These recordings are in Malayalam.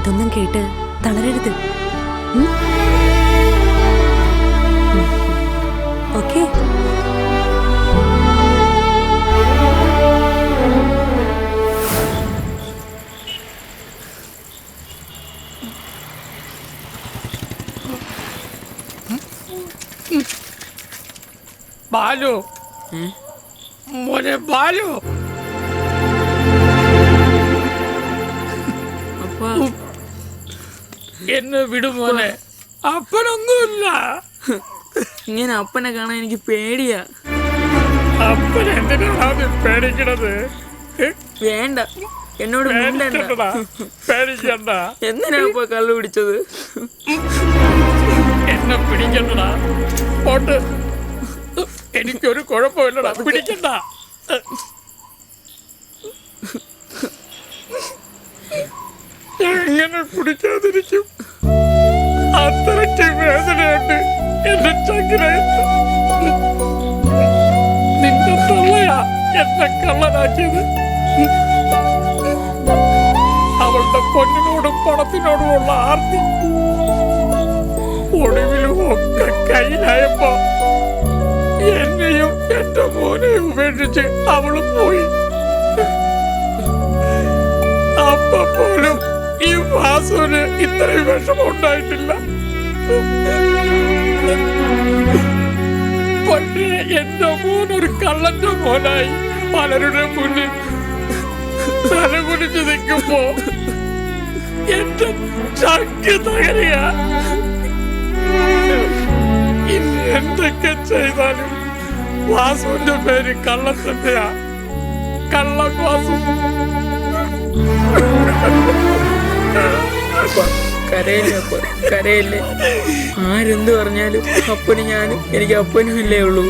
ഇതൊന്നും കേട്ട് തളരരുത്. ഓക്കേ? ബാലു, മോനെ ബാലു, എന്നെ വിടുമോനെ. അപ്പനൊന്നുമില്ല. ഇങ്ങനെ അപ്പനെ കാണാൻ എനിക്ക് പേടിയാ. അപ്പൻ എന്തിനാണ് പേടിക്കണത്? വേണ്ട, എന്നോട് പേടിക്കണ്ട. എന്തിനാ ഇപ്പൊ കള്ളു പിടിച്ചത്? എന്നെ പിടിക്കണ്ടടാ. പോട്ട്, എനിക്കൊരു കുഴപ്പമില്ലടാ. പിടിക്കണ്ട. എങ്ങനെ കുടിക്കാതിരിക്കും? അത്രയ്ക്ക് വേദനയുണ്ട് എന്റെ ചങ്കിനകത്ത്. നിന്റെ തള്ളയാ എന്നെ കള്ളനാക്കിയത്. അവളുടെ പൊന്നിനോടും പണത്തിനോടുമുള്ള ആർത്തി ഒടുവിലും ഒക്കെ കയ്യിലായപ്പോ എന്നെയും എന്റെ മോനെയും ഉപേക്ഷിച്ച് അവള് പോയി. അപ്പൊ പോലും ഈ വാസുവിന് ഇത്രയും വിഷമം ഉണ്ടായിട്ടില്ല. പക്ഷേ എന്റെ മോനൊരു കള്ളന്റെ മോനായി പലരുടെ മുന്നിൽ തലകുനിച്ച് നിൽക്കുമ്പോ എന്റെ ചങ്ക് തകരുക. ഇനി എന്തൊക്കെ ചെയ്താലും വാസുവിന്റെ പേര് കള്ളൻ തന്നെയാ. കള്ളൻ വാസു. കരയില്ലേ അപ്പ, കരയില്ലേ. ആരെന്ത് പറഞ്ഞാലും അപ്പന് ഞാനും, എനിക്ക് അപ്പനും ഇല്ലേ ഉള്ളൂ.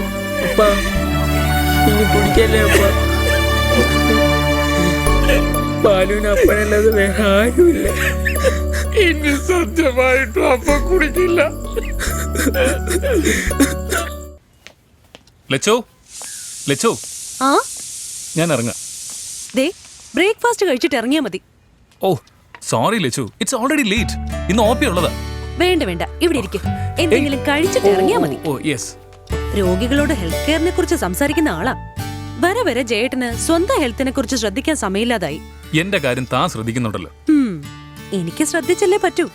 അപ്പ ഇനി കുടിക്കല്ലേ അപ്പ. ബാലുവിന് അപ്പനല്ലാതെ വേറെ ആരുമില്ല. ഇനി സത്യമായിട്ടും അപ്പ കുടിക്കില്ല. ലച്ചോ, ലച്ചോ, ആ ഞാൻ ഇറങ്ങാം. ദേ, ബ്രേക്ക്ഫാസ്റ്റ് കഴിച്ചിട്ട് ഇറങ്ങിയാ മതി. Oh sorry Lachu, it's already late. ഇന്ന് ഓപ്പി ഉള്ളതാ. വേണ്ട വേണ്ട, ഇവിടെ ഇരിക്കും. എന്തെങ്കിലും കഴിച്ചിട്ട് ഇറങ്ങിയാ മതി. ഓ യെസ്. രോഗികളോട് ഹെൽത്ത് കെയറിനെ കുറിച്ച് സംസാരിക്കുന്ന ആളാ. വരെ വരെ ജയേട്ടന് സ്വന്തം ഹെൽത്തിനെ കുറിച്ച് ശ്രദ്ധിക്കാൻ സമയമില്ലാതായി. എന്റെ കാര്യം താൻ ശ്രദ്ധിക്കുന്നുണ്ടല്ലോ. എനിക്ക് ശ്രദ്ധിച്ചല്ലേ പറ്റൂ.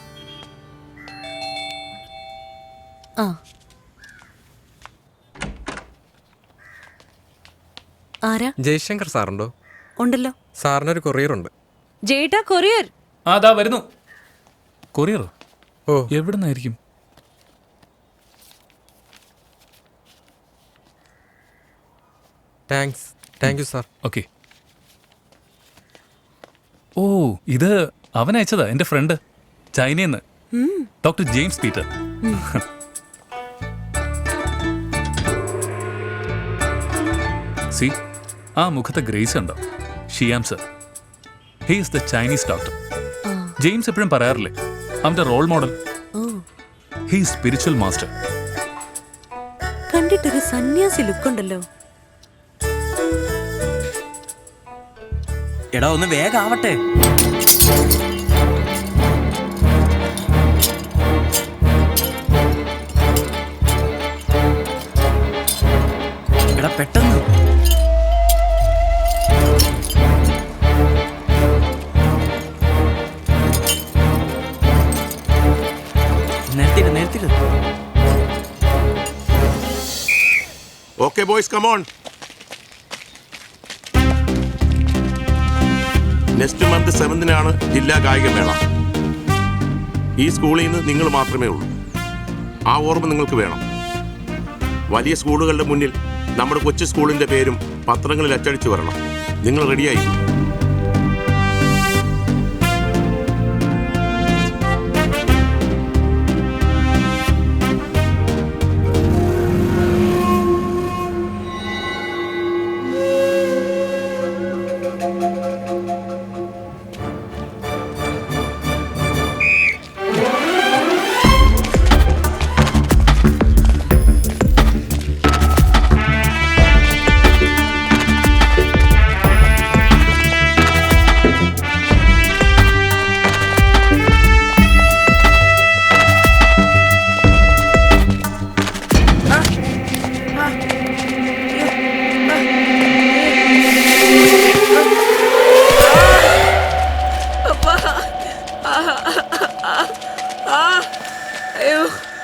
ആ ആരാ? ജയശങ്കർ സാറുണ്ടോ? ഉണ്ടല്ലോ. സാറിനൊരു കൊറിയർ ഉണ്ട്. ജേട്ടാ, കൊറിയർ. അതാ വരുന്നു. കൊറിയറോ? ഓ, എവിടുന്നായിരിക്കും? Thank you sir. ഓക്കെ. ഓ, ഇത് അവൻ അയച്ചതാ, എന്റെ ഫ്രണ്ട് ചൈനന്ന്, ഡോക്ടർ ജെയിംസ് പീറ്റർ. സി, ആ മുഖത്തെ ഗ്രേസ് ഉണ്ടോ? Shyam sir, he is the Chinese doctor. James എപ്പോഴും പറയാറില്ലേ, അവന്റെ role model. He is spiritual master. കണ്ടിട്ടൊരു സന്യാസി ലുക്കുണ്ടല്ലോ. എടാ, ഒന്ന് വേഗാവട്ടെ. എടാ പെട്ടെന്ന്. നേരത്തില്ല. Okay boys, come on. Next month 7-നാണ് ജില്ലാ കായികമേള. ഈ സ്കൂളിൽ നിന്ന് നിങ്ങൾ മാത്രമേ ഉള്ളൂ. ആ ഓർമ്മ നിങ്ങൾക്ക് വേണം. വലിയ സ്കൂളുകളുടെ മുന്നിൽ നമ്മുടെ കൊച്ചു സ്കൂളിന്റെ പേരും പത്രങ്ങളിൽ അച്ചടിച്ചു വരണം. നിങ്ങൾ റെഡിയായി?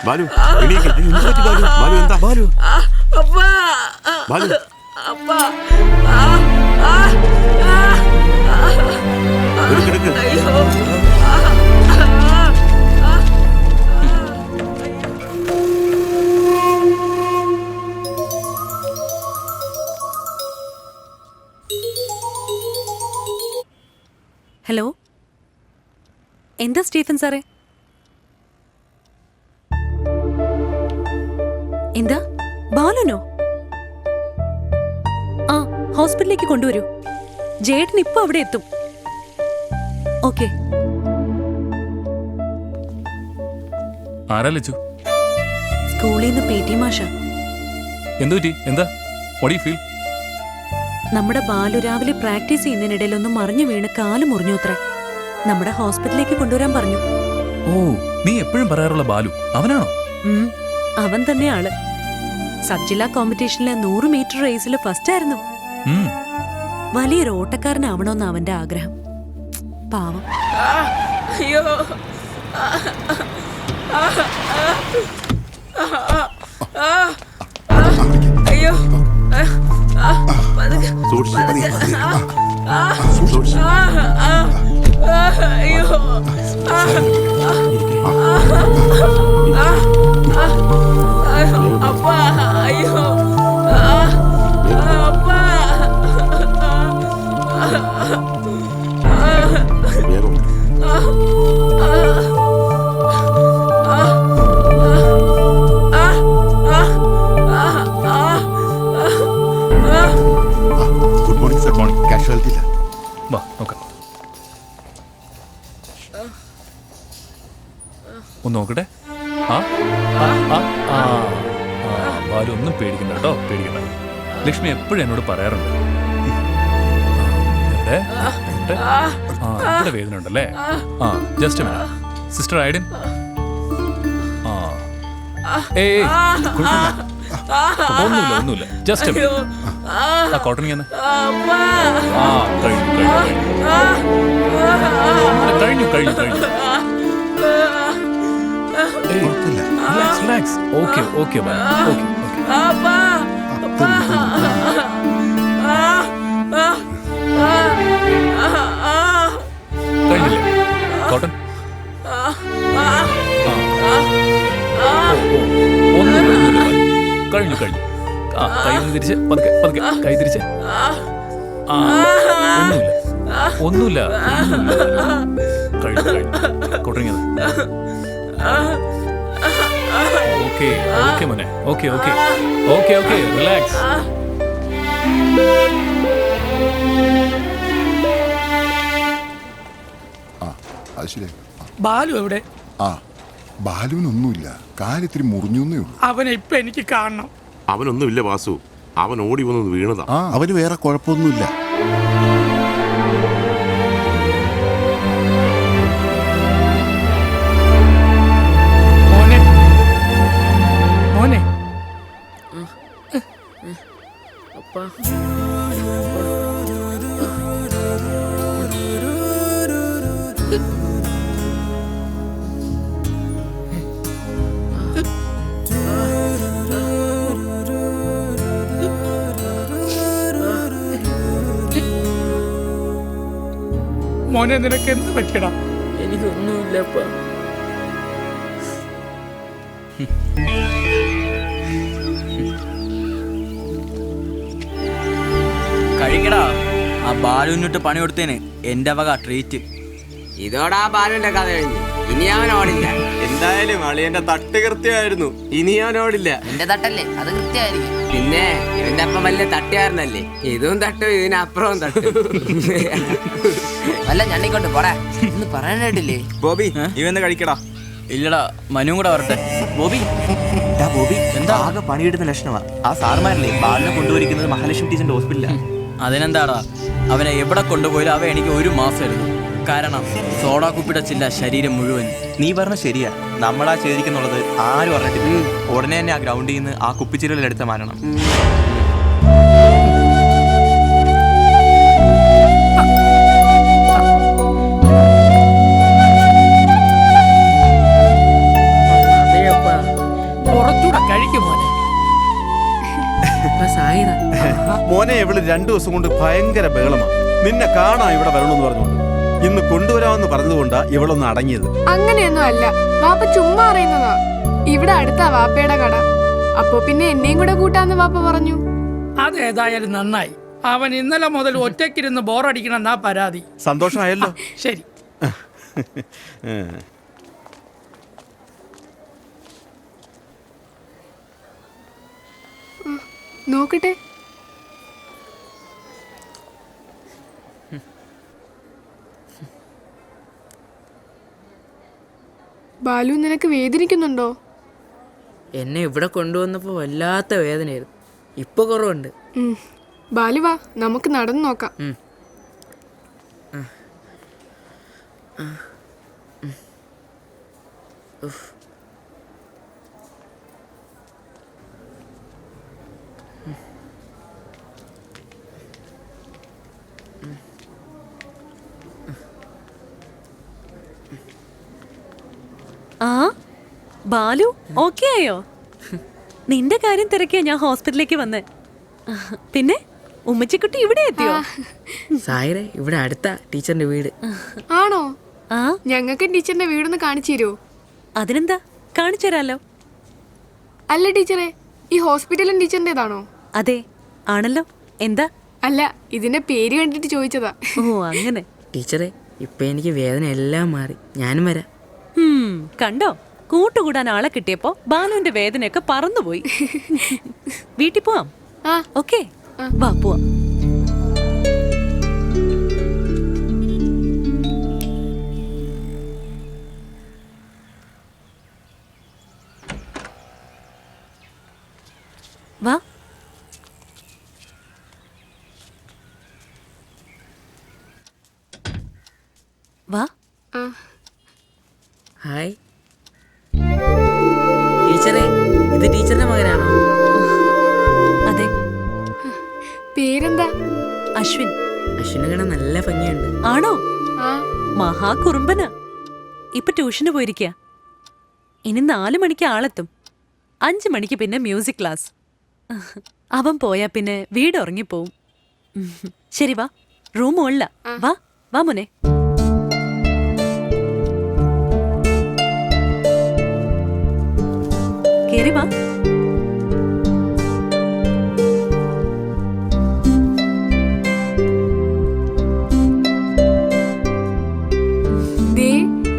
ബാലു എണീക്ക്. എന്ത് പറ്റി ബാലു? ബാലു എന്താ? ബാലു അപ്പാ ബാലു അപ്പാ എടുക്ക്. അയ്യോ ഹലോ, എന്താ സ്റ്റീഫൻ സാറേ? എന്താ ബാലുനോ? ആ, ഹോസ്പിറ്റലിലേക്ക് കൊണ്ടുവരൂ. ജേട്ടൻ ഇപ്പൊ അവിടെ എത്തും. ഓക്കെ. ആരാ ലച്ചു? സ്കൂളിൽ നിന്ന് PT മാഷ. എന്തു പറ്റി? എന്താ? What you feel? നമ്മുടെ ബാലു രാവിലെ പ്രാക്ടീസ് ചെയ്യുന്നതിനിടയിൽ ഒന്ന് മറിഞ്ഞു വീണ് കാല് മുറിഞ്ഞു അത്ര. നമ്മുടെ ഹോസ്പിറ്റലിലേക്ക് കൊണ്ടുവരാൻ പറഞ്ഞു. ഓ, നീ എപ്പോഴും പറയാറുള്ള ബാലു അവനാണോ? അവൻ തന്നെ ആള്. സബ് ജില്ലാ കോമ്പറ്റീഷനിലെ 100 മീറ്റർ റേസിൽ ഫസ്റ്റ് ആയിരുന്നു. വലിയൊരു ഓട്ടക്കാരനാവണമെന്ന് അവന്റെ ആഗ്രഹം. പാവം. അയ്യോ അയ്യോ സൂക്ഷിച്ച്. അയ്യോ അപ്പാ അയ്യോ അപ്പാ വേഗം. Good morning sir. Morning. Casualty ഇല്ല. വാ നോക്കാം. ഒന്ന് നോക്കട്ടെ. ആ ആ ആ ആ ബാലു ഒന്നും പേടിക്കണ്ട കേട്ടോ, പേടിക്കണ്ട. ലക്ഷ്മി എപ്പോഴും എന്നോട് പറയാറുണ്ട്. എവിടെ? എവിടെ? ആ, ഇവിടെ വേദന ഉണ്ടല്ലേ? ആ, ജസ്റ്റ് മിനിറ്റ്. Sister iodine. ആ, ഏയ് കുഴപ്പമില്ല, ഒന്നുമില്ല, ഒന്നുമില്ല. ജസ്റ്റ് ആ കോട്ടൺ ഞാൻ ആ കഴിഞ്ഞു കഴിഞ്ഞു കഴിഞ്ഞു കഴിഞ്ഞു കഴിഞ്ഞു. Relax relax. Okay okay bye. Okay കഴിഞ്ഞില്ലേ കോട്ടൺ? ഒന്നുമില്ല കഴിഞ്ഞു കഴിഞ്ഞു. ആ, കൈ ഒന്ന് തിരിച്ച് പതുക്കെ പതുക്കെ കൈ തിരിച്ച്. ആ, ഒന്നുമില്ല ഒന്നുമില്ല കഴിഞ്ഞു കഴിഞ്ഞു. കൊട്ടിങ്ങിയത്. ഓക്കെ ഓക്കെ മോനെ. Okay okay okay okay relax. ആ, അത് ശരി. ബാലു എവിടെ? ആ, ബാലുവിനൊന്നുമില്ല, കാലിത്തിരി മുറിഞ്ഞേ ഉള്ളൂ. അവനെ ഇപ്പൊ എനിക്ക് കാണണം. അവനൊന്നുമില്ല വാസു, അവൻ ഓടി വന്ന് വീണതാ. ആ, അവന് വേറെ കുഴപ്പമൊന്നുമില്ല. മോനെ മോനെ അപ്പാ മോനെ നിനക്ക് എന്ത് പറ്റിയടാ? എനിക്കൊന്നുമില്ലപ്പാ. കഴിക്കടാ. ആ ബാലുവിനിട്ട് പണി കൊടുത്തേന് എന്റെ വക ട്രീറ്റ്. ഇതോടാ ബാലുവിന്റെ കഥ കഴിഞ്ഞു. ഇനി അവൻ ഓടില്ല. എന്തായാലും അളിയന്റെ തട്ട് കൃത്യമായിരുന്നു. ഇനി അവൻ ഓടില്ല. എന്റെ തട്ടല്ലേ, അത് കൃത്യമായിരിക്കും. പിന്നെ ഇവന്റെ അപ്പം വലിയ തട്ടുകാരനല്ലേ, ഇതും തട്ടും ഇതിനപ്പുറവും തട്ടും. അല്ല ഞണ്ണിക്കൊണ്ട് പോടാ, ഇന്ന് പറയാനായിട്ടില്ലേ? ബോബി ഇവന്ന് കഴിക്കടാ. ഇല്ലടാ, മനുവും കൂടെ വരട്ടെ. ബോബി ബോബി എന്താ ആകെ പണിയിടുന്ന ലക്ഷണമാ. ആ സാർമാരല്ലേ ബാലിനെ കൊണ്ടുപോയിരിക്കുന്നത് മഹാലക്ഷ്മി ടീച്ചറിന്റെ ഹോസ്പിറ്റലിലാണ്. അതിനെന്താടാ, അവനെ എവിടെ കൊണ്ടുപോയാലും അവ എനിക്ക് 1 മാസമായിരുന്നു. കാരണം സോഡാ കുപ്പിടച്ചില്ല ശരീരം മുഴുവൻ. നീ പറഞ്ഞ ശരിയാ, നമ്മളാ ചെയ്തിരിക്കുന്നുള്ളത് ആരും പറഞ്ഞിട്ടില്ല. ഉടനെ തന്നെ ആ ഗ്രൗണ്ടിൽ നിന്ന് ആ കുപ്പിച്ചിരലെടുത്ത് മാറ്റണം. അതെയപ്പാ 2 ദിവസം കൊണ്ട് ഭയങ്കര ബഹളമാണ്. നിന്നെ കാണാൻ ഇവിടെ വരണമെന്ന് പറഞ്ഞുകൊണ്ട് ഇന്ന് കൊണ്ടുവരാമെന്ന് പറഞ്ഞതുകൊണ്ടാ ഇവളൊന്ന് അടങ്ങിയത്. അങ്ങനെയൊന്നും അല്ല, വാപ്പ ചുമ്മാ അറിയുന്നതാ. ഇവിടെ അടുത്താ വാപ്പയുടെ കട. അപ്പൊ പിന്നെ എന്നെയും കൂടെ കൂട്ടാന്ന് വാപ്പ പറഞ്ഞു. അതേതായാലും നന്നായി. അവൻ ഇന്നലെ മുതൽ ഒറ്റയ്ക്കിരുന്ന് ബോറടിക്കണമെന്നാ പരാതി. സന്തോഷമായല്ലോ. ശരി. നോക്കട്ടെ. ബാലു, നിനക്ക് വേദനിക്കുന്നുണ്ടോ? എന്നെ ഇവിടെ കൊണ്ടുവന്നപ്പോൾ വല്ലാത്ത വേദനയായിരുന്നു. ഇപ്പൊ കുറവുണ്ട്. ബാലു വാ, നമുക്ക് നടന്നു നോക്കാം. ആ ബാലു ഓക്കെ ആയോ? നിന്റെ കാര്യം തിരക്കിയാ ഞാൻ ഹോസ്പിറ്റലിലേക്ക് വന്നേ. പിന്നെ ഉമ്മച്ചിക്കുട്ടി ഇവിടെ എത്തിയോ? സായിരെ, ഇവിടെ അടുത്ത ടീച്ചറിന്റെ വീട്. ആണോ? ആ, ഞങ്ങൾക്ക് ടീച്ചറിന്റെ വീടൊന്ന് കാണിച്ചു തരുമോ? അതിനെന്താ, കാണിച്ചു തരാലോ. അല്ല ടീച്ചറെ, ഈ ഹോസ്പിറ്റലും ടീച്ചറിന്റേതാണോ? അതെ, ആണല്ലോ. എന്താ? അല്ല, ഇതിന്റെ പേര് കണ്ടിട്ട് ചോദിച്ചതാ. ഓ അങ്ങനെ. ടീച്ചറെ, ഇപ്പൊ എനിക്ക് വേദന എല്ലാം മാറി. ഞാനും വരാം. കണ്ടോ, കൂട്ടുകൂടാൻ ആളെ കിട്ടിയപ്പോ ബാലുവിന്റെ വേദനയൊക്കെ പറന്നുപോയി. വീട്ടിൽ പോവാം. ഓക്കെ, വാ പോവാം. വാ. വാ. ഹായ് ടീച്ചറെ, ഇത് ടീച്ചറിന്റെ മകനാണോ? അതെ. പേരെന്താ? അശ്വിൻ. അശ്വിനെ കാണാൻ നല്ല ഭംഗിയുണ്ട്. ആണോ? മഹാ കുറുമ്പനാ. ഇപ്പൊ ട്യൂഷന് പോയിരിക്കുക. ഇനി 4 മണിക്ക് ആളെത്തും. 5 മണിക്ക് പിന്നെ മ്യൂസിക് ക്ലാസ്. അവൻ പോയാ പിന്നെ വീട് ഉറങ്ങിപ്പോവും. ശരി, വാ, റൂം മുകളില. വാ വാ മോനെ. കേറി വാ.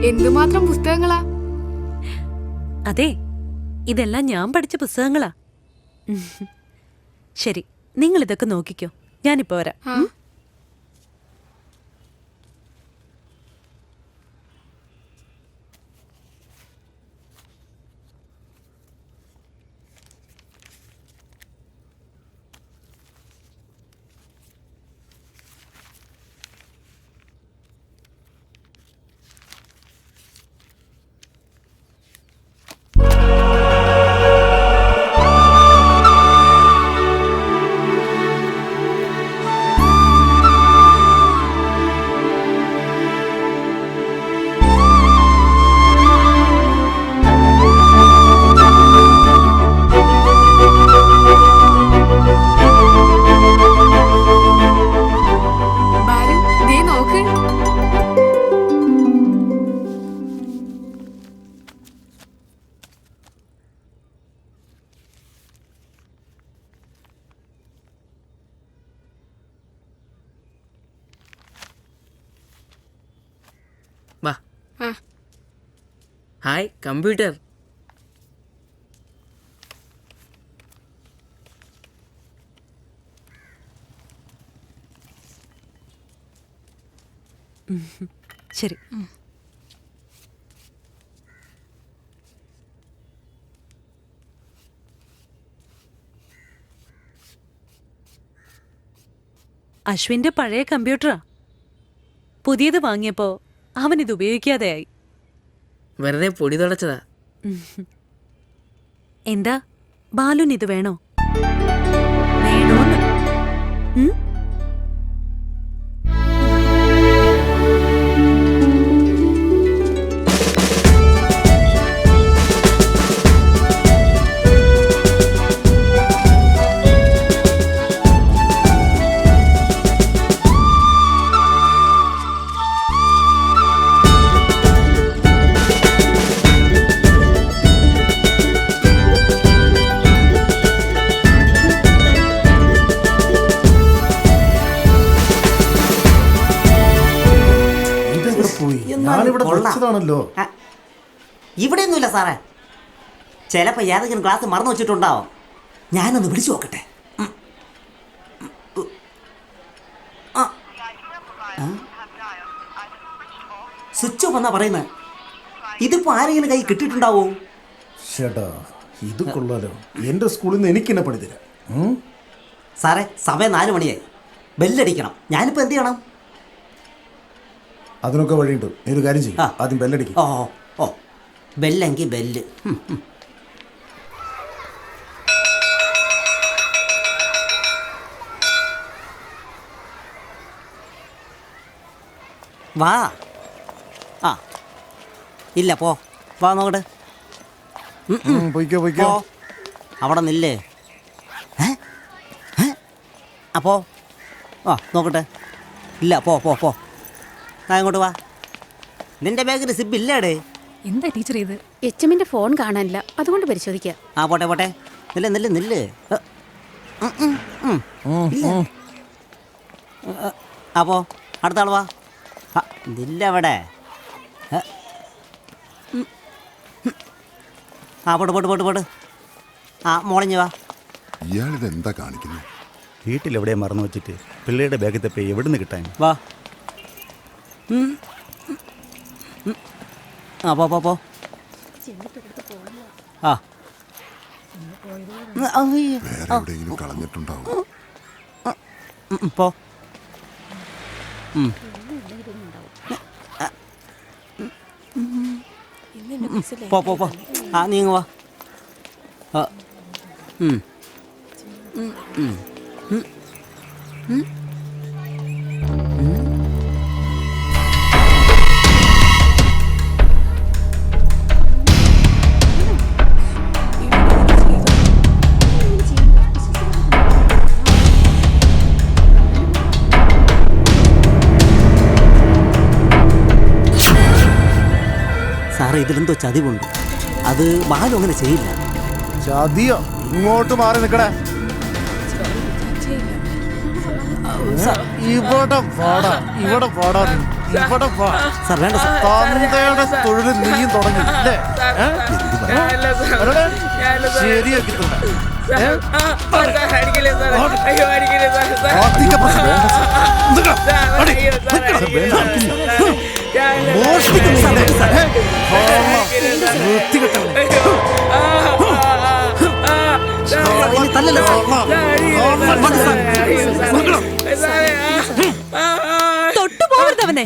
എന്തുമാത്രം പുസ്തകങ്ങളാ. അതെ, ഇതെല്ലാം ഞാൻ പഠിച്ച പുസ്തകങ്ങളാ. ശരി, നിങ്ങൾ ഇതൊക്കെ നോക്കിക്കോ, ഞാനിപ്പോ വരാം. വാ. Hi computer. ശരി. അശ്വിന്റെ പഴയ കമ്പ്യൂട്ടറാ. പുതിയത് വാങ്ങിയപ്പോ അവൻ ഇത് ഉപയോഗിക്കാതെയായി. വെറുതെ പൊടി തുടച്ചതാ. എന്താ ബാലുന് ഇത് വേണോ? വേണോന്ന്? പോയി ഞാനിവിടെ വെച്ചതാണല്ലോ. ഇവിടെയൊന്നുമില്ല സാറേ. ചിലപ്പോൾ ഏതെങ്കിലും ക്ലാസ് മറന്നു വെച്ചിട്ടുണ്ടാവും. ഞാനൊന്ന് വിളിച്ചു നോക്കട്ടെ. സ്വിച്ച് ഓഫ് എന്നാ പറയുന്നത്. ഇതിപ്പോ ആരെങ്കിലും കൈ കിട്ടിയിട്ടുണ്ടാവോ? ചേട്ടാ ഇത് കൊള്ളാലോ. എൻ്റെ സ്കൂളിൽ നിന്ന് എനിക്ക് തന്നെ പണി തരാം. സാറേ സമയം 4 മണിയായി. ബെല്ലടിക്കണം. ഞാനിപ്പോൾ എന്ത് ചെയ്യണം? അതിനൊക്കെ വഴിയുണ്ട്. നീ ഒരു കാര്യം ചെയ്യും, ആദ്യം ബെല്ലടിക്കും. ഓ ബെല്ലെങ്കിൽ ബെല്ല്. വാ. ആ ഇല്ല പോ. വാ നോക്കട്ടെ. പോയിക്കോ. അവിടെ നില്ലേ. അപ്പോ നോക്കട്ടെ. ഇല്ല പോ. ഇങ്ങോട്ട് വാ. നിന്റെ ബാഗിൽ സിബ് ഇല്ലേടേ? എന്താ ടീച്ചർ ഇത്? HMന്റെ ഫോൺ കാണാനില്ല, അതുകൊണ്ട് പരിശോധിക്കാം. പോട്ടെ. നില്ല്. അപ്പോ അടുത്ത ആൾ വാ. നില്ലവിടെ. പോട്ട്. മോളിഞ്ഞ് വാ. ഇയാളിത് എന്താ കാണിക്കുന്നത്? വീട്ടിലെവിടെ മറന്നു വെച്ചിട്ട് പിള്ളേരുടെ ബാഗിൽ തപ്പി എവിടുന്ന് കിട്ടാൻ? വാ. പോ. വേറെ എവിടെയെങ്കിലും കളഞ്ഞിട്ടുണ്ടാവും. പോ. പോ. നീങ്ങ വാ. സാറേ ഇതിലെന്തോ ചതിവുണ്ട്. അത് ബാലു അങ്ങനെ ചെയ്യില്ല. ചതിയോ? ഇങ്ങോട്ട് മാറി നിൽക്കണേ. ഇവിടെ പാടാ. സാർ വേണ്ട സാർ. തന്തയുടെ തൊഴിൽ നീയും തുടങ്ങി ശരിയാക്കി തൊട്ടുപോകരുതവനെ.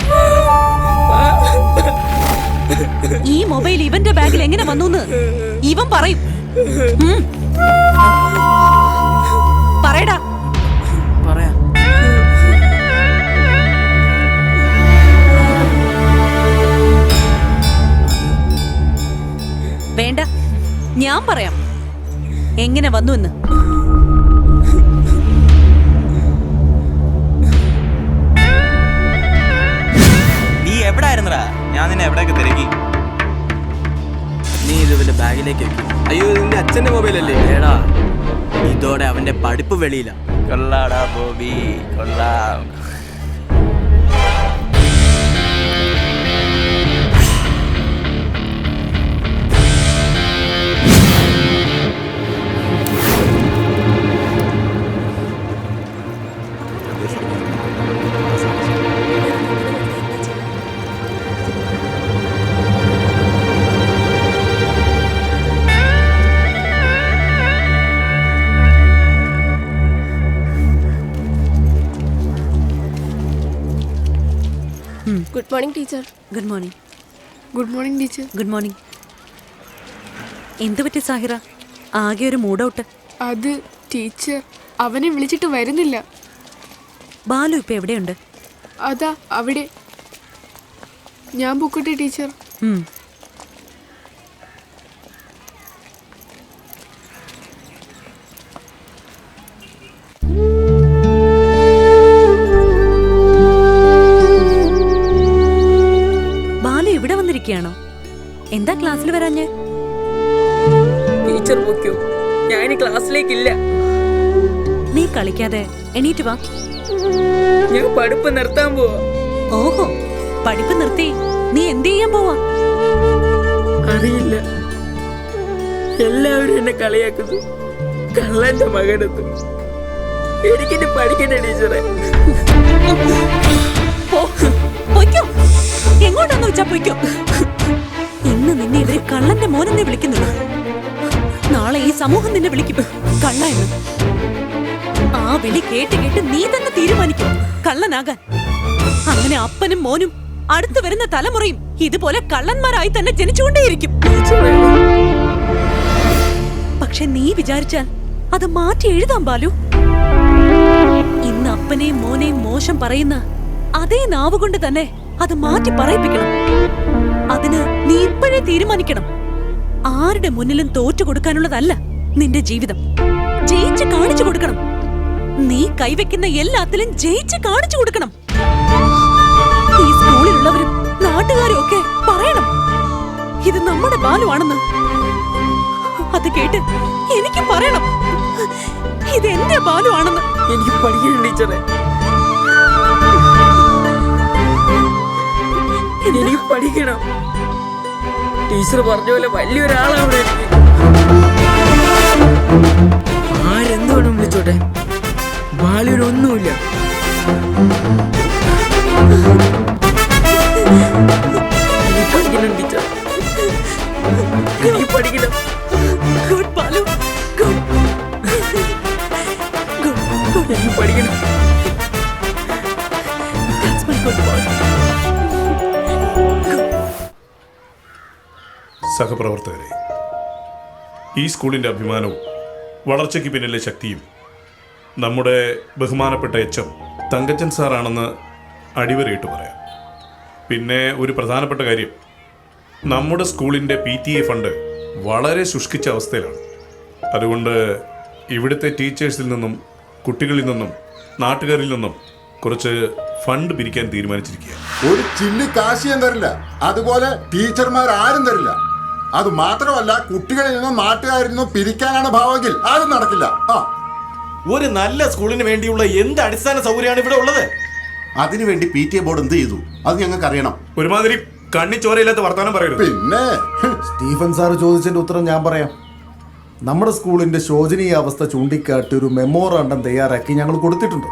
ഈ മൊബൈൽ ഇവന്റെ ബാഗിൽ എങ്ങനെ വന്നു ഇവൻ പറയും. പറയടാ. പറയാം. വേണ്ട, ഞാൻ പറയാം എങ്ങനെ വന്നു എന്ന്. നീ എവിടെ ആയിരുന്നടാ? ഞാൻ നിന്നെ എവിടെയൊക്കെ തിരക്കി. നീ ഇത് ഇവന്റെ ബാഗിലേക്ക് വെക്കും. അയ്യോ നിന്റെ അച്ഛന്റെ മൊബൈലല്ലേ? ഏടാ ഇതോടെ അവന്റെ പഠിപ്പ് വെളിയില്ല. കൊള്ളാടാ ബോബി, കൊള്ളാം. Good morning teacher. Good morning. Good morning teacher. Good morning. എന്ത് പറ്റി സാഹിറ? ആകെ ഒരു മൂഡൌട്ട്. അത് ടീച്ചർ അവനെ വിളിച്ചിട്ട് വരുന്നില്ല. ബാലു ഇപ്പൊ എവിടെയുണ്ട്? അതാ അവിടെ. ഞാൻ പൊക്കട്ടെ ടീച്ചർ? ാണോ? എന്താ ക്ലാസ്സിൽ വരാഞ്ഞേ? ടീച്ചർ പൊക്കോ, ഞാൻ ക്ലാസ്സിലേക്കില്ല. നീ കളിക്കാതെ എണീറ്റ് വാ. ഞാൻ പഠിപ്പ് നിർത്താൻ പോവാ. ഓഹോ, പഠിപ്പ് നിർത്തി നീ എന്ത് ചെയ്യാൻ പോവാ? അറിയില്ല. എല്ലാവരും എന്നെ കളിയാക്കുന്നു. കള്ളന്റെ മകനെന്ന്. എനിക്കിനി പഠിക്കണ്ടേ ടീച്ചറെ? പൊയ്ക്കോ, എങ്ങോട്ടാന്ന് വെച്ചാ പൊയ്ക്കോ. ഇന്ന് നിന്നെ ഇവര് കള്ളന്റെ മോനെന്നെ വിളിക്കുന്നുള്ളൂ. നാളെ ഈ സമൂഹം നിന്നെ വിളിക്കും കള്ള എന്ന്. ആ വിളി കേട്ട് കേട്ട് നീ തന്നെ തീരുമാനിക്കും കള്ളനാകാൻ. അങ്ങനെ അപ്പനും മോനും അടുത്തു വരുന്ന തലമുറയും ഇതുപോലെ കള്ളന്മാരായി തന്നെ ജനിച്ചുകൊണ്ടേയിരിക്കും. പക്ഷെ നീ വിചാരിച്ചാൽ അത് മാറ്റി എഴുതാം ബാലു. ഇന്ന് അപ്പനെയും മോനെയും മോശം പറയുന്ന അതേ നാവ് കൊണ്ട് തന്നെ അത് മാറ്റി പറയിപ്പിക്കണം. അതിന് നീ ഇപ്പോഴേ തീരുമാനിക്കണം. ആരുടെ മുന്നിലും തോറ്റു കൊടുക്കാനുള്ളതല്ല നിന്റെ ജീവിതം. ജയിച്ച് കാണിച്ചു കൊടുക്കണം. നീ കൈവെക്കുന്ന എല്ലാത്തിലും ജയിച്ച് കാണിച്ചു കൊടുക്കണം. ഈ സ്കൂളിലുള്ളവരും നാട്ടുകാരും ഒക്കെ പറയണം ഇത് നമ്മുടെ ബാലു ആണെന്ന്. അത് കേട്ട് എനിക്ക് പറയണം ഇത് എന്റെ ബാലു ആണെന്ന്. എനിക്ക് പഠിക്കണം ടീച്ചറെ. എനിക്ക് പഠിക്കണം. ടീച്ചർ പറഞ്ഞ പോലെ വലിയൊരാളാണ് എനിക്ക്. ആരെന്തുവേണം വിളിച്ചോട്ടെ, ബാലുവിനൊന്നുമില്ല. എനിക്ക് പഠിക്കണം ടീച്ചർ. എനിക്ക് പഠിക്കണം. Good Balu, good. എനിക്ക് പഠിക്കണം. That's my good boy. സഹപ്രവർത്തകരെ, ഈ സ്കൂളിൻ്റെ അഭിമാനവും വളർച്ചയ്ക്ക് പിന്നിലെ ശക്തിയും നമ്മുടെ ബഹുമാനപ്പെട്ട എച്ച്.എം. തങ്കച്ചൻ സാറാണെന്ന് അടിവരയിട്ട് പറയാം. പിന്നെ ഒരു പ്രധാനപ്പെട്ട കാര്യം, നമ്മുടെ സ്കൂളിൻ്റെ PTA ഫണ്ട് വളരെ ശുഷ്കിച്ച അവസ്ഥയിലാണ്. അതുകൊണ്ട് ഇവിടുത്തെ ടീച്ചേഴ്സിൽ നിന്നും കുട്ടികളിൽ നിന്നും നാട്ടുകാരിൽ നിന്നും കുറച്ച് ഫണ്ട് പിരിക്കാൻ തീരുമാനിച്ചിരിക്കുക. ഒരു ചില്ലി കാശ് ഞാൻ തരില്ല, അതുപോലെ ടീച്ചർമാർ ആരും തരില്ല. അത് മാത്രമല്ല, കുട്ടികളിൽ നിന്നും നാട്ടുകാരിൽ നിന്നും പിരിക്കാനാണ് ഭാവമെങ്കിൽ ആരും നടക്കില്ല. ഒരു നല്ല സ്കൂളിന് വേണ്ടിയുള്ള എന്ത് അടിസ്ഥാന സൗകര്യമാണ് ഇവിടെ ഉള്ളത്? അതിനുവേണ്ടി PTA ബോർഡ് എന്ത് ചെയ്തു അത് ഞങ്ങൾക്ക് അറിയണം. ഒരുമാതിരി കണ്ണിച്ചോരയില്ലാത്ത വർത്തമാനം പറയരുത്. പിന്നെ സ്റ്റീഫൻ സാർ ചോദിച്ചതിന്റെ ഉത്തരം ഞാൻ പറയാം. നമ്മുടെ സ്കൂളിന്റെ ശോചനീയ അവസ്ഥ ചൂണ്ടിക്കാട്ടി ഒരു മെമ്മോറാണ്ടം തയ്യാറാക്കി ഞങ്ങൾ കൊടുത്തിട്ടുണ്ട്.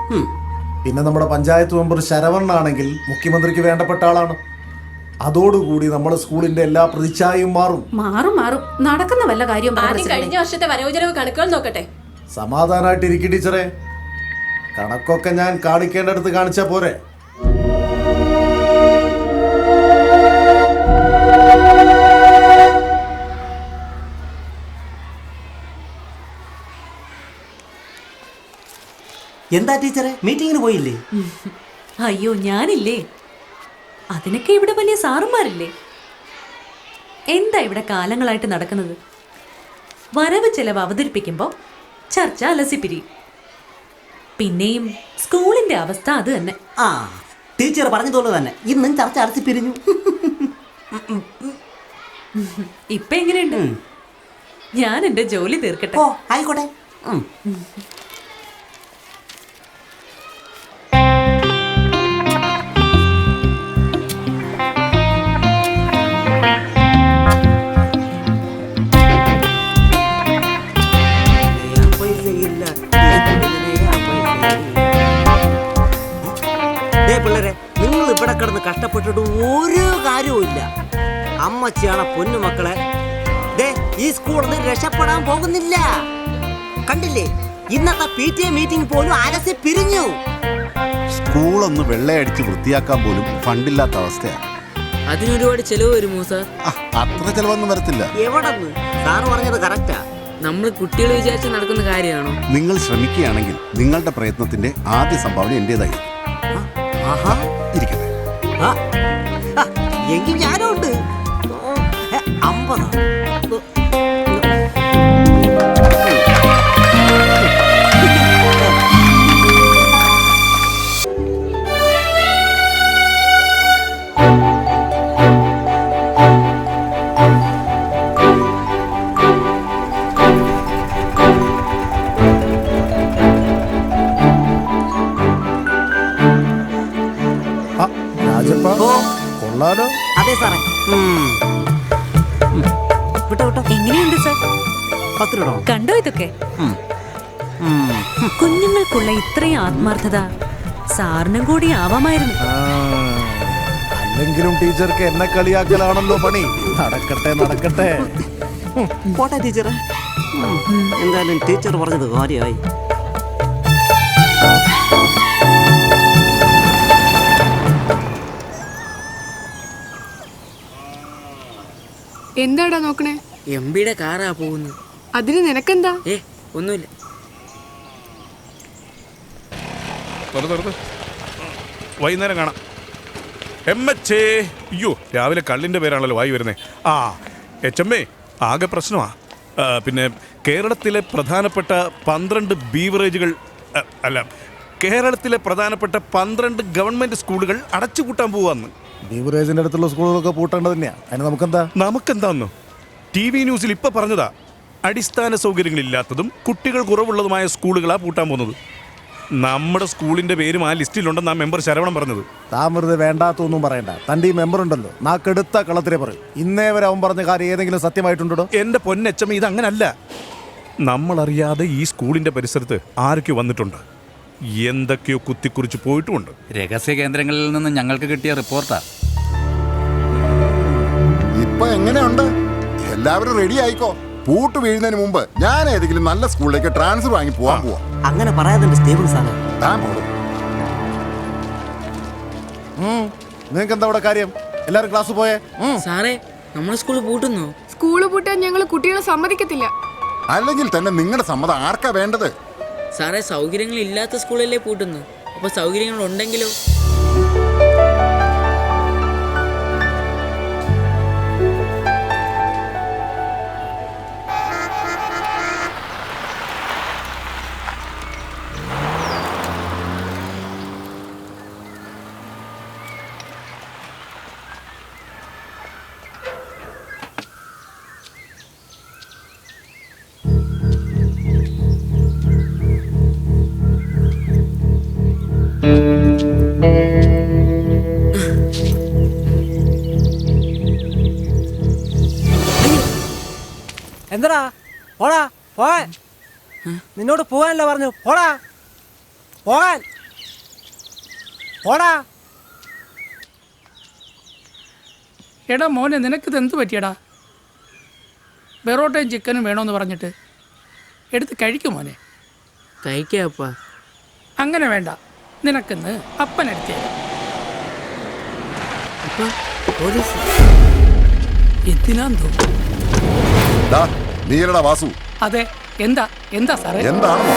പിന്നെ നമ്മുടെ പഞ്ചായത്ത് മെമ്പർ ശരവണ്ണാണെങ്കിൽ മുഖ്യമന്ത്രിക്ക് വേണ്ടപ്പെട്ട ആളാണ്. അതോടുകൂടി നമ്മുടെ സ്കൂളിന്റെ എല്ലാ പ്രതിച്ഛായയും മാറും. മാറും നടക്കുന്ന വല്ല കാര്യം. കഴിഞ്ഞ വർഷത്തെ വരവുചെലവ് കണക്കുകൾ നോക്കട്ടെ. സമാധാനമായിട്ടിരിക്കും ടീച്ചറെ. കണക്കൊക്കെ ഞാൻ കാണിക്കേണ്ടടുത്ത് കാണിച്ചാ പോരെ. എന്താ ടീച്ചറെ, മീറ്റിങ്ങിന് പോയില്ലേ? അയ്യോ, ഞാനില്ലേ. അതിനൊക്കെ ഇവിടെ വലിയ സാറുമാരില്ലേ. എന്താ ഇവിടെ കാലങ്ങളായിട്ട് നടക്കുന്നത്? വരവ് ചെലവ് അവതരിപ്പിക്കുമ്പോ ചർച്ച അലസിപ്പിരിയും. പിന്നെയും സ്കൂളിന്റെ അവസ്ഥ അത് തന്നെ. ടീച്ചർ പറഞ്ഞതുപോലെ തന്നെ ഇന്നും ചർച്ച അലസിപ്പിരിഞ്ഞു. ഇപ്പൊ എങ്ങനെയുണ്ട്? ഞാൻ എന്റെ ജോലി തീർക്കട്ടെ. ആയിക്കോട്ടെ. പിള്ളേരെ, നിങ്ങൾ ഇവിടെ കിടന്ന് കഷ്ടപ്പെട്ടിട്ട് ഒരു കാര്യവും ഇല്ല. അമ്മച്ചിയാണ് പൊന്നുമക്കളെ. ഈ സ്കൂളിൽ രക്ഷപ്പെടാൻ പോകുന്നില്ല. കണ്ടില്ലേ, ഇന്നത്തെ PTA മീറ്റിംഗ് പോലും അലസി പിരിഞ്ഞു. സ്കൂളൊന്ന് വെള്ളയടിച്ച് വൃത്തിയാക്കാൻ പോലും ഫണ്ടില്ലാത്ത അവസ്ഥയാണ്. അതിനൊരുപാട് ചെലവ് വരുമോ സാർ? അത്ര ചെലവൊന്നും വരത്തില്ല. എവിടെന്ന്? സാറ് പറഞ്ഞത് കറക്റ്റാ. നമ്മൾ കുട്ടികൾ വിചാരിച്ച് നടക്കുന്ന കാര്യമാണോ? നിങ്ങൾ ശ്രമിക്കുകയാണെങ്കിൽ നിങ്ങളുടെ പ്രയത്നത്തിന്റെ ആദ്യ സംഭാവന എന്റേതായിരിക്കും. ഇരിക്കട്ടെ. എങ്കിൽ ഞാനുണ്ട്. 50. രാജപ്പ കൊള്ളാലോ. അതെ സാറേ. വിട്ടോ വിട്ടോ. എങ്ങനെയുണ്ട് സാർ? 10 രൂപ. കണ്ടോ ഇതൊക്കെ? കുഞ്ഞുങ്ങൾക്കുള്ള ഇത്രയും ആത്മാർത്ഥത സാറിനും കൂടി ആവാമായിരുന്നു. അല്ലെങ്കിലും ടീച്ചർക്ക് എന്നെ കളിയാക്കലാണല്ലോ പണി. നടക്കട്ടെ നടക്കട്ടെ. പോട്ടെ ടീച്ചറെ. എന്തായാലും ടീച്ചർ പറഞ്ഞത് കാര്യമായി. എന്താടാ നോക്കണേ? എംപിയുടെ കാറാ പോകുന്നു. അതിന് നിനക്കെന്താ? ഒന്നുമില്ല. വൈകുന്നേരം കാണാം. എമ്മച്ചേ. അയ്യോ, രാവിലെ കള്ളിൻ്റെ പേരാണല്ലോ വായി വരുന്നേ. ആ എച്ചമ്മേ, ആകെ പ്രശ്നമാ. പിന്നെ കേരളത്തിലെ പ്രധാനപ്പെട്ട 12 ബീവറേജുകൾ അല്ല, കേരളത്തിലെ പ്രധാനപ്പെട്ട 12 ഗവൺമെന്റ് സ്കൂളുകൾ അടച്ചുപൂട്ടാൻ പോവാന്ന്. ബീവറേജിന്റെ അടുത്തുള്ള സ്കൂളുകളൊക്കെ പൂട്ടേണ്ടത് തന്നെയാ. അതിന് നമുക്കെന്താന്ന് TV ന്യൂസിൽ ഇപ്പൊ പറഞ്ഞതാ. അടിസ്ഥാന സൗകര്യങ്ങളില്ലാത്തതും കുട്ടികൾ കുറവുള്ളതുമായ സ്കൂളുകളാ പൂട്ടാൻ പോകുന്നത്. നമ്മുടെ സ്കൂളിന്റെ പേരും ആ ലിസ്റ്റിലുണ്ടെന്ന് ആ മെമ്പർ ശരവണം പറഞ്ഞത്. താൻ വെറുതെ വേണ്ടാത്തൊന്നും പറയണ്ട. തന്റെ ഈ മെമ്പർ ഉണ്ടല്ലോ, നാക്കെടുത്ത കളത്തിലെ പറയും. ഇന്നേ വരെ അവൻ പറഞ്ഞ കാര്യം ഏതെങ്കിലും സത്യമായിട്ടുണ്ടോ? എന്റെ പൊന്നച്ചമ്മ, ഇതങ്ങനല്ല. നമ്മളറിയാതെ ഈ സ്കൂളിന്റെ പരിസരത്ത് ആരൊക്കെ വന്നിട്ടുണ്ട്, എന്തൊക്കെയോ കുത്തിക്കുറിച്ച് പോയിട്ടുമുണ്ട്. രഹസ്യ കേന്ദ്രങ്ങളിൽ നിന്ന് ഞങ്ങൾക്ക് കിട്ടിയ റിപ്പോർട്ടാ. ഇപ്പൊ എങ്ങനെയുണ്ട്? എല്ലാവരും റെഡി ആയിക്കോ. പൂട്ട് വീഴുന്നതിന് മുമ്പ് ഞാൻ ഏതെങ്കിലും നല്ല സ്കൂളിലേക്ക് ട്രാൻസ്ഫർ വാങ്ങി പോവാൻ പോവാ. അങ്ങനെ പറയാതെ സ്റ്റീഫൻ സാറേ. നിങ്ങൾക്ക് എന്താ ഇവിടെ കാര്യം? എല്ലാരും ക്ലാസ് പോയേ? സാറേ, നമ്മുടെ സ്കൂള് പൂട്ടുന്നു. സ്കൂള് പൂട്ടാൻ ഞങ്ങൾ കുട്ടികളെ സമ്മതിക്കത്തില്ല. അല്ലെങ്കിൽ തന്നെ നിങ്ങളുടെ സമ്മതം ആർക്കാ വേണ്ടത്? സാറേ, സൗകര്യങ്ങൾ ഇല്ലാത്ത സ്കൂളല്ലേ പൂട്ടുന്നു. അപ്പൊ സൗകര്യങ്ങൾ ഉണ്ടെങ്കിലോ? എന്താ പോടാ പോകാൻ? നിന്നോട് പോകാനല്ല പറഞ്ഞു. പോടാ പോകാൻ. പോടാ. എടാ മോനെ, നിനക്കിത് എന്ത് പറ്റിയടാ? ബെറോട്ടയും ചിക്കനും വേണമെന്ന് പറഞ്ഞിട്ട് എടുത്ത് കഴിക്കും മോനെ. കഴിക്കാപ്പാ. അങ്ങനെ വേണ്ട, നിനക്കിന്ന് അപ്പനെടുത്തേ. എന്തിനാന്തോ? നീലടാ വാസു. അതെ, എന്താ എന്താ സാറേ? എന്താണെന്നോ?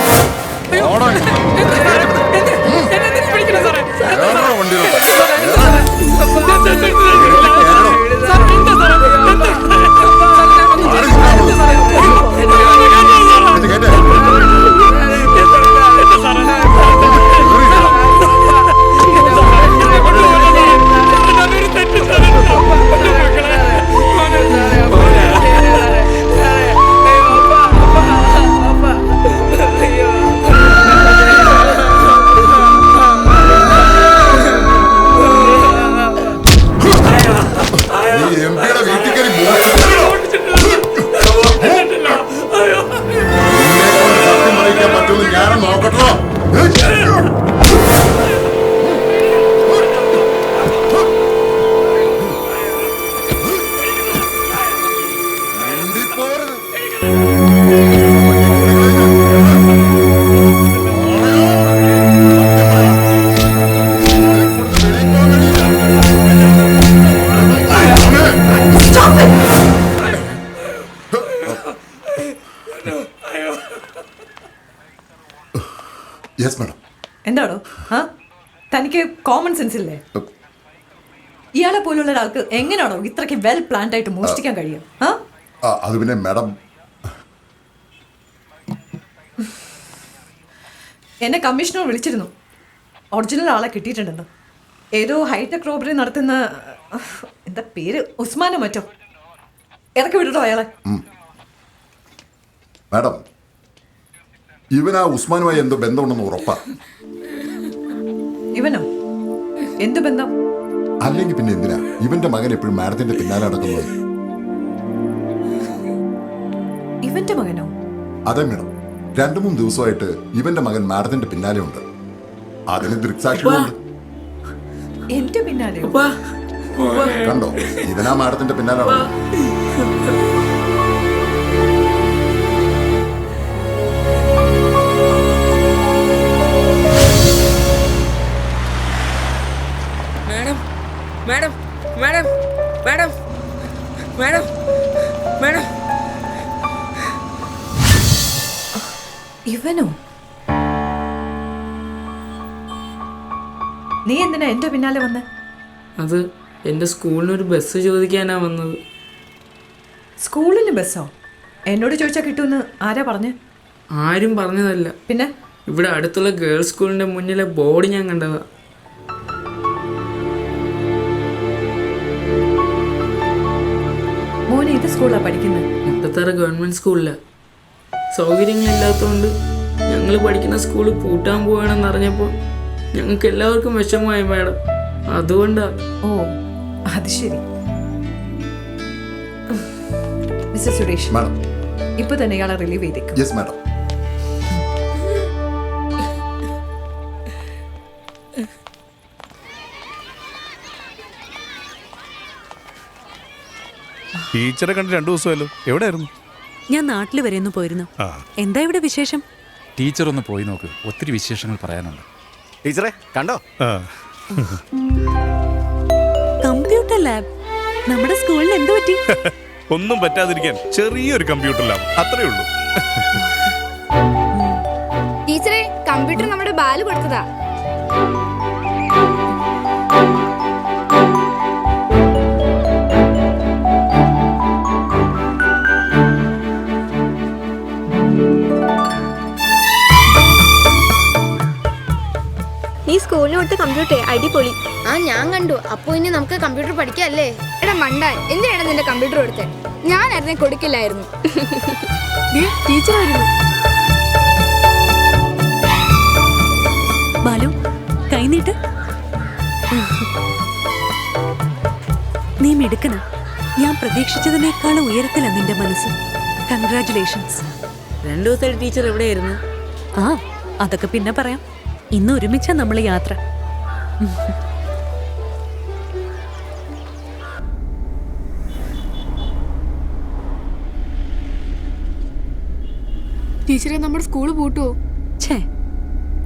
എന്താണോ? തനിക്ക് കോമൺ സെൻസ് ഇല്ലേ? ഇയാളെ പോലുള്ള ഒരാൾക്ക് എങ്ങനെയാണോ ഇത്രയ്ക്ക് വെൽ പ്ലാൻഡ് ആയിട്ട് മോഷ്ടിക്കാൻ കഴിയും? അത് പിന്നെ മാഡം, എന്നെ കമ്മീഷണർ വിളിച്ചിരുന്നു. ഒറിജിനൽ ആളെ കിട്ടിയിട്ടുണ്ടെന്ന്. ഏതോ ഹൈടെക് റോബറി നടത്തുന്ന, എന്താ പേര്, ഉസ്മാനോ മറ്റോ. ഇറക്കി വിട്ടോ അയാളെ. മാഡം, ഇവൻ ആ ഉസ്മാനുമായി എന്തോ ബന്ധമുണ്ടെന്ന് ഉറപ്പാ. ഇവനോ? എന്ത് ബന്ധം? അല്ലെങ്കിൽ പിന്നെ എന്തിനാ ഇവന്റെ മകൻ എപ്പോഴും മാഡത്തിന്റെ പിന്നാലെ നടക്കുന്നത്? ഇവന്റെ മകനോ? അതെ മേഡം, 2-3 ദിവസമായിട്ട് ഇവന്റെ മകൻ മാഡത്തിന്റെ പിന്നാലെ ഉണ്ട്. അതിന് ദൃക്സാക്ഷികളുണ്ട്. എന്റെ പിന്നാലെ കണ്ടോ, ഇവനാ മാഡത്തിന്റെ പിന്നാലെ madam madam madam madam madam madam ഇവനോ? നീ എന്തിനാ എന്റെ പിന്നാലെ വന്ന്? അത് എൻ്റെ സ്കൂളിനൊരു ബസ് ചോദിക്കാനാ വന്നത്. സ്കൂളിന് ബസ്സോ? എന്നോട് ചോദിച്ചാൽ കിട്ടുമെന്ന് ആരാ പറഞ്ഞ്? ആരും പറഞ്ഞതല്ല. പിന്നെ ഇവിടെ അടുത്തുള്ള ഗേൾസ് സ്കൂളിന്റെ മുന്നിലെ ബോർഡ് ഞാൻ കണ്ടതാ. മോനെ ഏത് സ്കൂളാ പഠിക്കുന്നത്? മുട്ടത്തറ ഗവൺമെന്റ് സ്കൂളിലാ. സൗകര്യങ്ങളില്ലാത്തതുകൊണ്ട് ഞങ്ങൾ പഠിക്കുന്ന സ്കൂൾ പൂട്ടാൻ പോവാണെന്ന് അറിഞ്ഞപ്പോൾ ഞങ്ങൾക്ക് എല്ലാവർക്കും വിഷമമായി മാഡം. അതുകൊണ്ടാ. ഓ അത് ശരി. മിസ്റ്റർ സുരേഷ്, ഇപ്പൊ തന്നെ ഇയാളെ റിലീവ് ചെയ്തേക്കും. Yes madam. ടീച്ചറെ കണ്ട് 2 ദിവസമല്ലോ. എവിടെയായിരുന്നു? ഞാൻ നാട്ടിൽ വരെ ഒന്ന് പോയിരുന്നു. എന്താ ഇവിടെ വിശേഷം? ടീച്ചർ ഒന്ന് പോയി നോക്ക്, ഒത്തിരി വിശേഷങ്ങൾ പറയാനുണ്ട്. ടീച്ചറെ കണ്ടോ? കമ്പ്യൂട്ടർ ലാബ് നമ്മുടെ സ്കൂളിൽ എന്ത് പറ്റി? ഒന്നും പറ്റാതിരിക്കാൻ ചെറിയൊരു കമ്പ്യൂട്ടർ ലാബ്, അത്രേ ഉള്ളൂ. ടീച്ചറെ, കമ്പ്യൂട്ടർ നമ്മുടെ ബാല് കൊടുത്തതാ. നീ സ്കൂളിന് കൊടുത്ത കമ്പ്യൂട്ടർ അടിപൊളി. ഞാൻ കണ്ടു. അപ്പൊ ഇനി നമുക്ക് കമ്പ്യൂട്ടർ പഠിക്കല്ലേ? എടാ മണ്ടാൻ, എന്തിനാണ് നിന്റെ കമ്പ്യൂട്ടർ കൊടുത്തേ? ഞാനായിരുന്നെ കൊടുക്കില്ലായിരുന്നു. ടീച്ചർ വരുന്നു. ബാലു, കൈനീട്ട്. നീ മിടുക്കന. ഞാൻ പ്രതീക്ഷിച്ചതിനേക്കാളും ഉയരത്തിലാ നിന്റെ മനസ്സ്. കൺഗ്രാറ്റുലേഷൻസ്. 2 ദിവസമായിട്ട് ടീച്ചർ എവിടെയായിരുന്നു? ആ, അതൊക്കെ പിന്നെ പറയാം. ഇന്ന് ഒരുമിച്ചാ നമ്മൾ യാത്ര. ടീച്ചറെ, നമ്മുടെ സ്കൂള് പൂട്ടുവോ? ഛേ,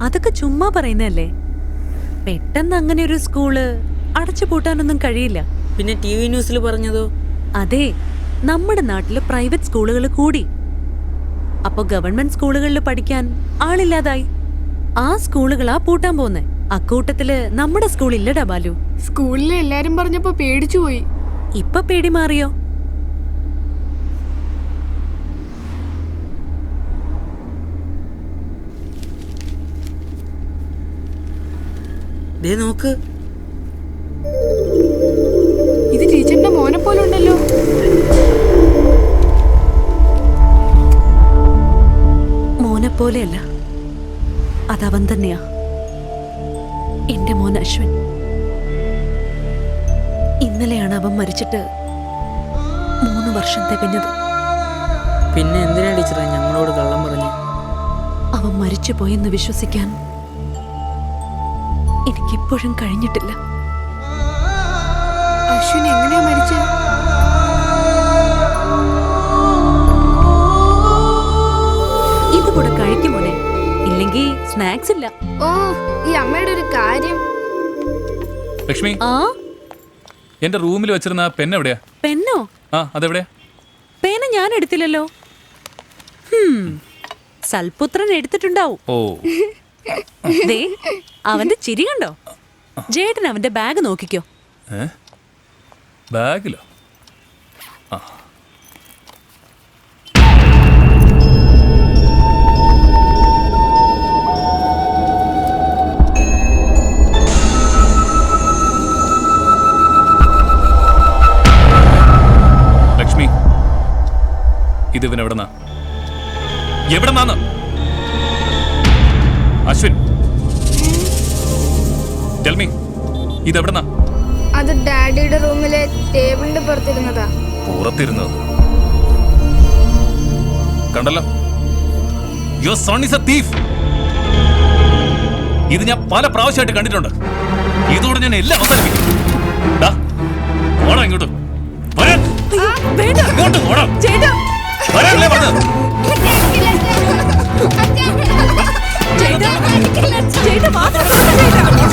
അതൊക്കെ ചുമ്മാ പറയുന്നല്ലേ. പെട്ടെന്ന് അങ്ങനെ ഒരു സ്കൂള് അടച്ചു പൂട്ടാനൊന്നും കഴിയില്ല. പിന്നെ TV ന്യൂസിൽ പറഞ്ഞതോ? അതെ, നമ്മുടെ നാട്ടില് പ്രൈവറ്റ് സ്കൂളുകൾ കൂടി. അപ്പൊ ഗവൺമെന്റ് സ്കൂളുകളിൽ പഠിക്കാൻ ആളില്ലാതായി. ആ സ്കൂളുകളാ പൂട്ടാൻ പോന്നെ. അക്കൂട്ടത്തില് നമ്മുടെ സ്കൂൾ ഇല്ലടാ ബാലു. സ്കൂളിലെ എല്ലാരും പറഞ്ഞപ്പോ പേടിച്ചു പോയി. ഇപ്പൊ പേടി മാറിയോ? ദേ നോക്ക്, ഇത് ടീച്ചറിന്റെ മോനെ പോലെ ഉണ്ടല്ലോ. മോനെ പോലെയല്ല, അതവൻ തന്നെയാ. എന്റെ മോൻ അശ്വിൻ. ഇന്നലെയാണ് അവൻ മരിച്ചിട്ട് 3 വർഷം തികഞ്ഞത്. പിന്നെ എന്തിനാ ടീച്ചറെ ഞങ്ങളോട് കള്ളം പറഞ്ഞു? അവൻ മരിച്ചു പോയെന്ന് വിശ്വസിക്കാൻ എനിക്കിപ്പോഴും കഴിഞ്ഞിട്ടില്ല. അശ്വിൻ എങ്ങനെയാ മരിച്ചത്? ഇത് കൂടെ കഴിക്കുമോനെ, ഇല്ലെങ്കിൽ സ്നാക്സ് ഇല്ല. ഓ, ഈ അമ്മയുടെ ഒരു കാര്യം. ലക്ഷ്മി, ആ എന്റെ റൂമിൽ വെച്ചിരുന്ന പെൻ എവിടെയാ? പെന്നോ? ആ, അതെവിടെയാ? പേന ഞാൻ എടുത്തില്ലല്ലോ. സൽപുത്രൻ എടുത്തിട്ടുണ്ടാവും. ഓ, ദേ, അവന്റെ ചിരി കണ്ടോ? ജേട്ടൻ അവന്റെ ബാഗ് നോക്കിക്കോ. ബാഗിലോ? ആ, ലക്ഷ്മി, ഇത് ഇവൻ എവിടെന്നാ? എവിടെന്നാന്ന്? അശ്വിൻ, ടെൽ മീ, ഇതെവിടെന്നാ? അത് അത് ഡാഡിയുടെ റൂമിലെ ടേബിളിന്റെ പുറത്തിരുന്നതാ. പുറത്തിരുന്നത് കണ്ടല്ലോ. Your son is a thief. ഇത് ഞാൻ പല പ്രാവശ്യമായിട്ട് കണ്ടിട്ടുണ്ട്. ഇതോടെ ഞാൻ എല്ലാം അവസാനിപ്പിക്കും. ഓടാ ഇങ്ങോട്ട്. ഇങ്ങോട്ട് ഓടാ. വരാനല്ലേ പറഞ്ഞത്? അമ്മ